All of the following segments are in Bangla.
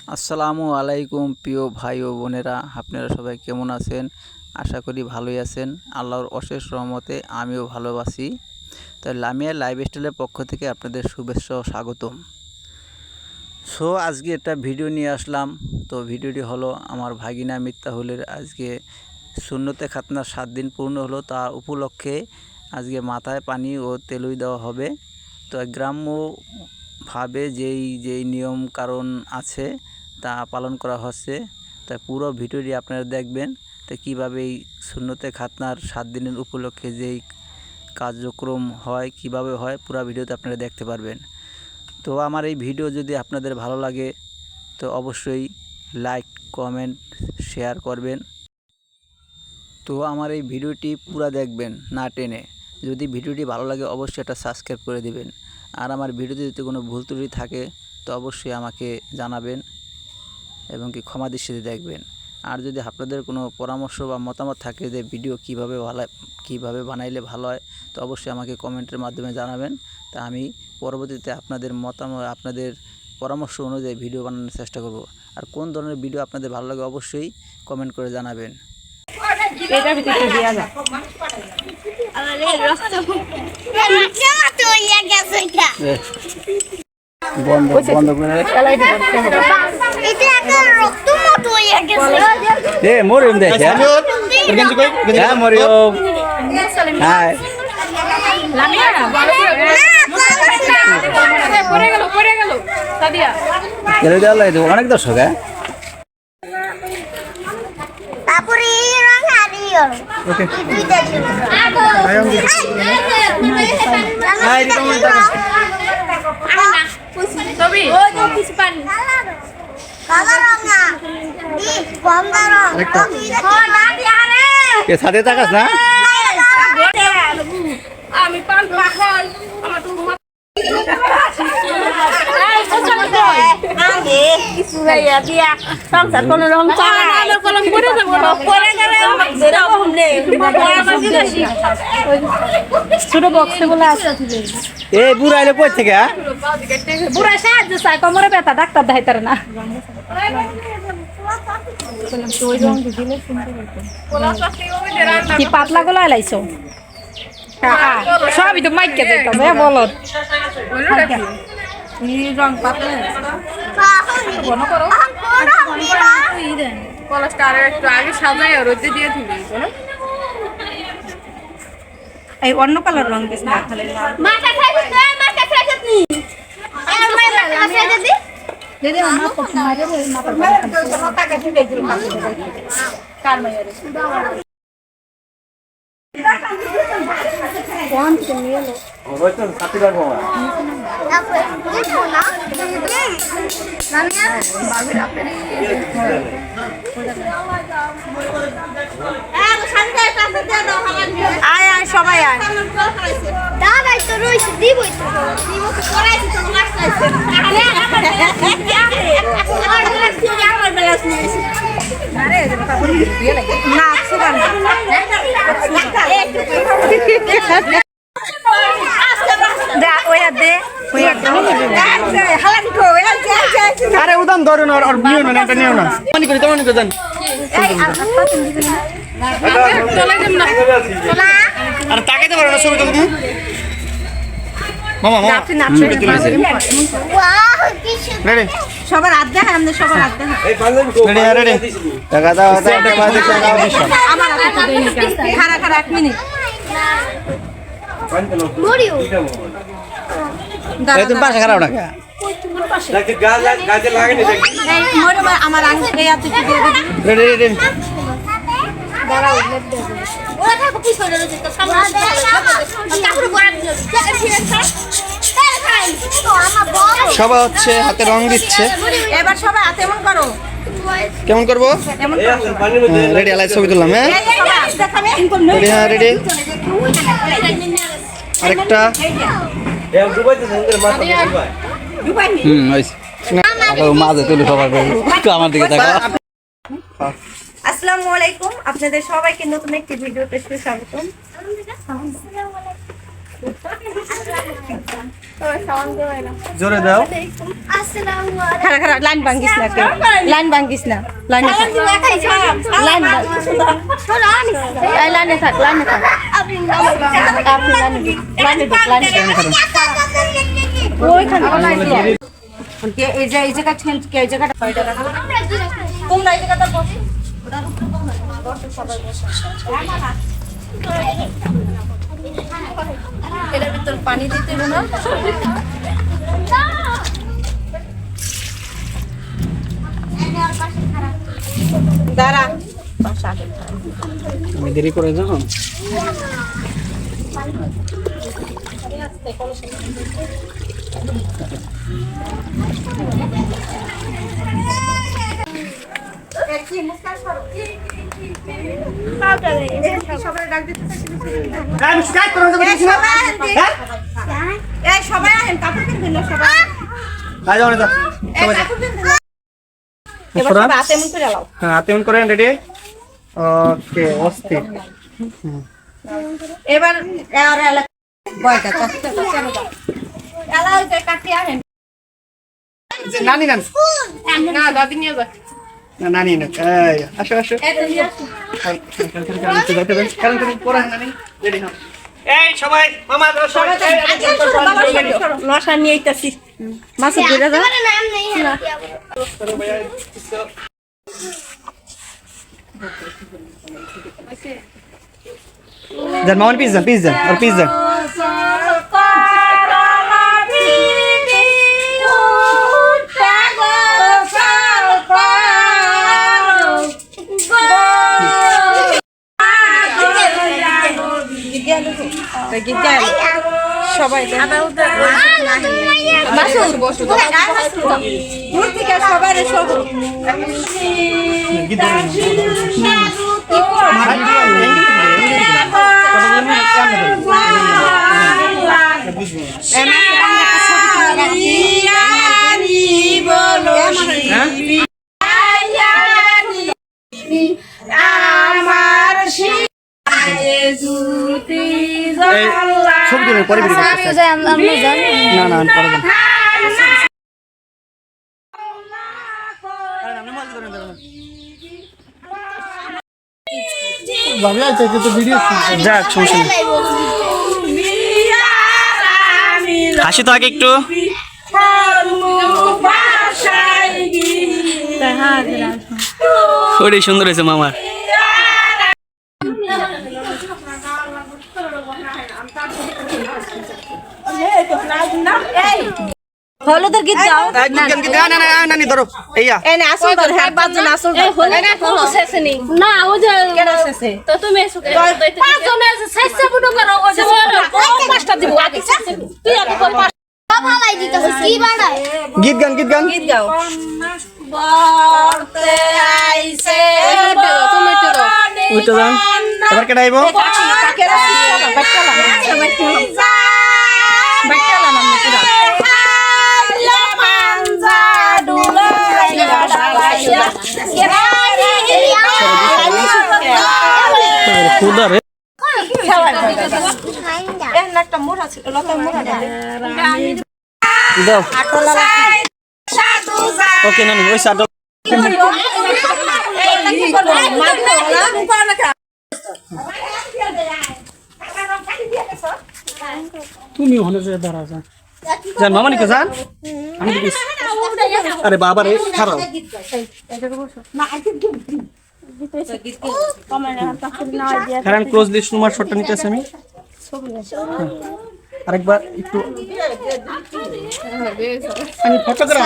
আসসালামু আলাইকুম প্রিয় ভাই ও বোনেরা, আপনারা সবাই কেমন আছেন? আশা করি ভালোই আছেন। আল্লাহর অশেষ রহমতে আমিও ভালো আছি। তো লামিয়া লাইফস্টাইলের পক্ষ থেকে আপনাদের শুভেচ্ছা ও স্বাগতম। আজকে একটা ভিডিও নিয়ে আসলাম। তো ভিডিওটি হলো আমার ভাগিনা মিফতাহুলের আজকে সুন্নতে খাতনার 7 দিন পূর্ণ হলো, তা উপলক্ষে আজকে মাথায় পানি ও তেলই দেওয়া হবে। তো গ্রাম্যভাবে যেই নিয়ম কারণ আছে তা পালন করা হচ্ছে। তা পুরো ভিডিওটি আপনারা দেখবেন। তো কীভাবে এই সুন্নতে খাতনার 7 দিনের উপলক্ষে যেই কার্যক্রম হয় কিভাবে হয় পুরো ভিডিওতে আপনারা দেখতে পারবেন। তো আমার এই ভিডিও যদি আপনাদের ভালো লাগে তো অবশ্যই লাইক, কমেন্ট, শেয়ার করবেন। তো আমার এই ভিডিওটি পুরো দেখবেন না টেনে। যদি ভিডিওটি ভালো লাগে অবশ্যই একটা সাবস্ক্রাইব করে দিবেন। আর আমার ভিডিওতে যদি কোনো ভুল ত্রুটি থাকে তো অবশ্যই আমাকে জানাবেন এবং কি ক্ষমা দৃষ্টিতে দেখবেন। আর যদি আপনাদের কোনো পরামর্শ বা মতামত থাকে যে ভিডিও কীভাবে বানাইলে ভালো হয় তো অবশ্যই আমাকে কমেন্টের মাধ্যমে জানাবেন। তা আমি পরবর্তীতে আপনাদের মতামত, আপনাদের পরামর্শ অনুযায়ী ভিডিও বানানোর চেষ্টা করব। আর কোন ধরনের ভিডিও আপনাদের ভালো লাগে অবশ্যই কমেন্ট করে জানাবেন। বন্ধ করে মরিয়ম দেখে মরিয়ম অনেক দর্শক। সাথে থাকাস না আমি পান পাখল আমার ছোট বক্সে বলে এই বুড়া এলে কই থেকে বুড়া সাহায্য চাই, কোমরে ব্যথা, ডাক্তার দেখাইতার না। কি পাতলা গুলো এলাইছো সবই তো মাইকে দিতে বলো রং পাতলা একটু আগে সাজাই রোদে দিয়ে দিবি এই অন্য কালার রং দিস না খালি মাথা খাইছিস না মাথা খাইছিস নি আর মাথা খাইছিস দিদি দিদি আমার পছন্দ হয় রে মাথা কাটি দিই কার মাইরে কোন নিয়ে লো ওই তো সাথী রাখবো না নামিয়া বাবির আপনি আয় আয় সবাই আয় দাদাই তো রইছে দিবই তো করাইছি তো লাস্ট লাইছে আরে আমার বেলাস নিয়েছি আরে দিয়ে লাগে না সুগার আরে উদান ধরুন আর নিও না এটা নিও না মনে করি তোমার নিয়ে যান আর তাকাইতে পারো না ছবি তো তুমি মামা মামা রেডি সবার হাত দেখা আমাদের সবার হাত দেখা রেডি রেডি টাকা দাও এটা বাজে টাকা দিছো আমার হাতে দেই না খারা খারা 1 মিনিট মরিও তুমি পাশে খারাপ না নাকি গাজে লাগেনি দেখি এই মরে আমার আঙ্গুলে আছে কি দিয়ে দিবি রেডি রেডি দাঁড়াও লেট দে ওরা থাকো পিছনে রয়েছে তো সামনে কাপড় পরা দিল সবাই হচ্ছে হাতে রং দিচ্ছে এবার সবাই হাতে এমন করো কেমন করবো রেডি আলাই ছবি তুললাম হ্যাঁ রেডি হ্যাঁ রেডি আরেকটা মাঝে তুলে সবার আমার দিকে আসসালামু আলাইকুম, আপনাদের সবাইকে নতুন একটি ভিডিওতে স্বাগতম। জোরে দাও খারা খারা লাইন ভাঙ্গিস না কেউ লাইন ভাঙ্গিস না লাইনে থাক লাইন লাইনে থাক লাইনে থাক আপনি লাইনে ঢুক লাইনে ওইখানে এই জায়গা এই জায়গাটা তোমরা এই জায়গাটা বসে এটার ভিতর পানি দিতে হবে না দাঁড়া আমি দেরি করে যাও সবাই আহেন কাপড় কিনবেন না সবাই এবার সবাই হাতে এমন করে লাও হ্যাঁ হাতে এমন করেন রেডি ওকে অস্থির এবার আর এলাকা বয়টা চাচা এলাকা কাটি আহেন নানি নানি না দাদি নিয়ে যা না নানি না এই আসো আসো এই সবাই মামা লসা নিয়ে আইতাছি মাছ ধরে দাও যান মামা পিস যান আর পিস যান সবাই সবাই আমার ছবি তুলে পরে ভিডিও করতে না না পরে দেন যাক সমস্যা নেই হাসি তো আগে একটু ওটাই সুন্দর হয়েছে মামার হলুদের গীত গাও নানি ধরো এইয়া এনে আসল ধর হ্যাঁ পাঁচজন আসল ধর কোনো শেষ নেই না ও যে কেন শেষে তো তুমি পাঁচজন শেষে বুনো করো ও যে পাঁচটা দিব আগে তুই আগে কর ভালাই দিতেছ কি বাড়ায় গীত গান গীত গাও বলতে আইছে তুমি তো উঠে যান এবার কেডা আইবো কাকেরা বাচ্চালা বাচ্চালা নাম পুরা খুদারে একটা মোড়া ছিল লতা মোড়া দাও ওকে নানি ওই সাটো তুমি ওখানে যে দাঁড়া যান যান মামা নিকো যান আমি দিস আরে বাবা রে খারাপ কারণ ক্লোজ লিস্ট তোমার শটটা নিতেছি আমি আরেকবার একটু আমি ফটো করে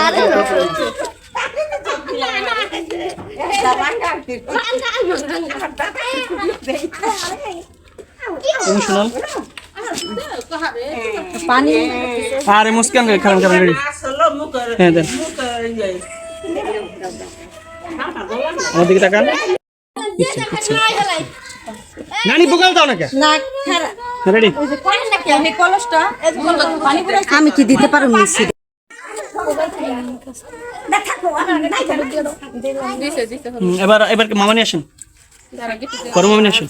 ইমোশনাল পানি আরে মুস্কান রে খারাপ খারাপ রেডি হ্যাঁ দেন আমার দিকে তাকান নানি বুকাল দাও নাকি না খারা রেডি আমি কলসটা আমি কি দিতে পারো মিছি এবার এবার মামা নিয়ে আসেন করো মামা নিয়ে আসেন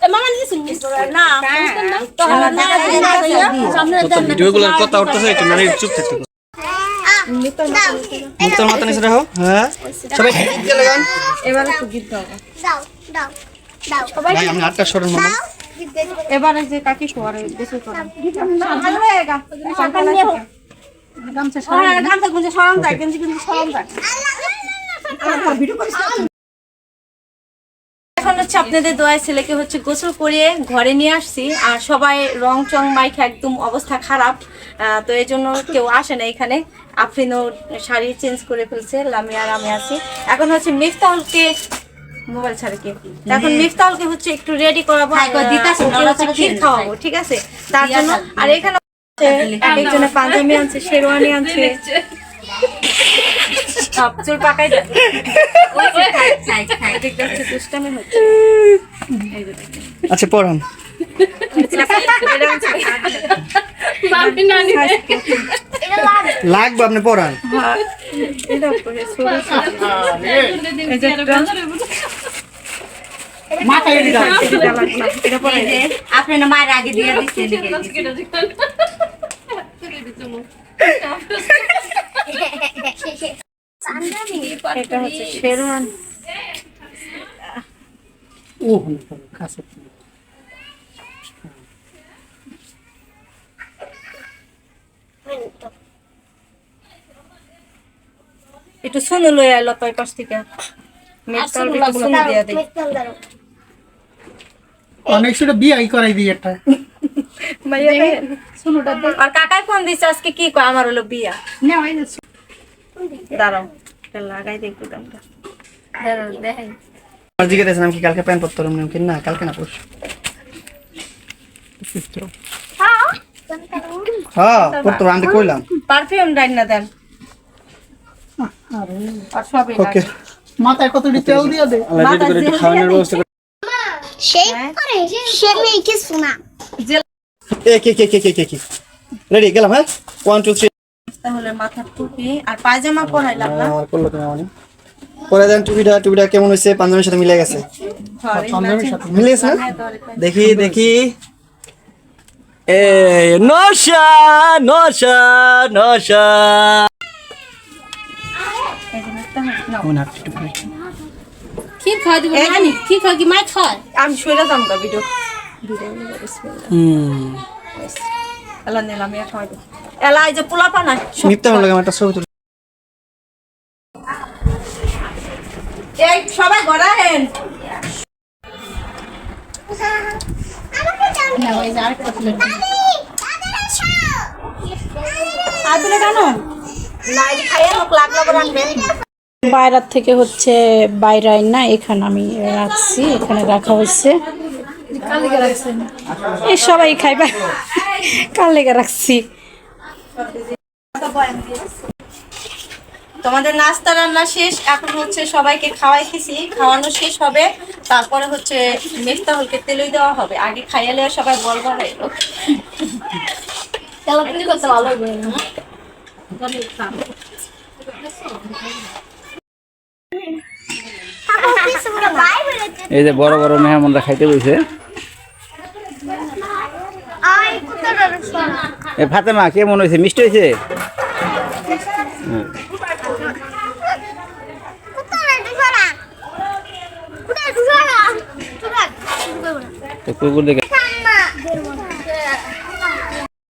মামা নিয়েছি না তো ভিডিওগুলোর কথা উঠতেছে একটু নারী চুপ থাকতে মুক্তার মাথা নিচে রাখো হ্যাঁ সবাই গীত গেলে গান এবারে একটু গীত দাও ভাই আমি আটটা সরেন মামা এবারে যে কাকি শোয়ারে বেশি করে গামছা গুঁজে সরাম যায় গেঞ্জি কিন্তু সরাম যায় এখন হচ্ছে আপনাদের দোয়ায় ছেলেকে হচ্ছে গোসল করিয়ে ঘরে নিয়ে আসছি আর সবাই রং চং মাইক একদম অবস্থা খারাপ তো এই জন্য কেউ আসে না এখানে আফরিনও শাড়ি চেঞ্জ করে ফেলছে লামিয়া আর আমি আছি এখন হচ্ছে মিফতাহুলকে মোবাইল ছাড়ে কি এখন মিফতাহুলকে হচ্ছে একটু রেডি করাবো ক্ষীর খাওয়াবো ঠিক আছে তার জন্য আর এখানে একজনে পাঞ্জাবি আনছে শেরওয়ানি আনছে চুল পাকাই দুষ্টামি হচ্ছে আচ্ছা পড়ান লাগবে আপনি পড়ান আপনি না মায়ের আগে দিয়ে দিচ্ছেন এটা হচ্ছে শেরওয়ান ও কাছে একটু শুনে লই আইলো তো পাশ থেকে মেটাল একটু শুনে দিয়া দেই অনেক সেটা বিয়ে করাই দিই একটা মাইয়া শুনুটা দে আর কাকাই ফোন দিছে আজকে কি কয় আমার হলো বিয়া না ওই দাঁড়াও লাগাই দে একটু দামটা দাঁড়াও দেখাই আর জিজ্ঞেস করেছিলাম কি কালকে প্যান্ট পরতে পারলাম কি না কালকে না পরশু হ্যাঁ পরতে আমি কইলাম পারফিউম ডাইন না দেন আর সবই ওকে মাথায় কতটি তেল দিয়ে দে আল্লাহ যদি করে একটু খাওয়ানোর ব্যবস্থা করে সে মেয়ে কি শোনা এ কি রেডি গেলাম হ্যাঁ 1 2 3 তাহলে মাথার টুপি আর পায়জামা পরাইলাম না আমার করলো তুমি মানে পরে দেন টুপিটা কেমন হইছে পাঞ্জাবির সাথে মিলে গেছে মিলে গেছে না দেখি এ নশা ক্ষীর খাওয়া দিব না ক্ষীর খাওয়া কি মাই খায় আমি শুয়ে যাম গা ভিডিও এলা নিলাম ইয়া খাওয়া দিব এলা এই যে পোলা পানা নিতে হবে লাগে একটা ছবি তুলি এই সবাই গড়াহেন আদরে কেন না এই খাইয়া লোক লাগলো করে আনবেন বাইরের থেকে হচ্ছে বাইরে না এখানে আমি রাখছি এখানে রাখা হয়েছে এই সবাই খাইবা কাল লেগে রাখছি তোমাদের নাস্তা রান্না শেষ এখন হচ্ছে সবাইকে খাওয়াইতেছি খাওয়ানো শেষ হবে তারপরে হচ্ছে মিফতাহুলকে তেলই দেওয়া হবে আগে খাইয়ালে সবাই বলবো হইলো তেলাপিলি করতে ভালো হবে না এই যে বড় বড় মেহমানরা খাইতে বসে এ ফাতেমা কেমন হয়েছে মিষ্টি হয়েছে কুকুর দেখে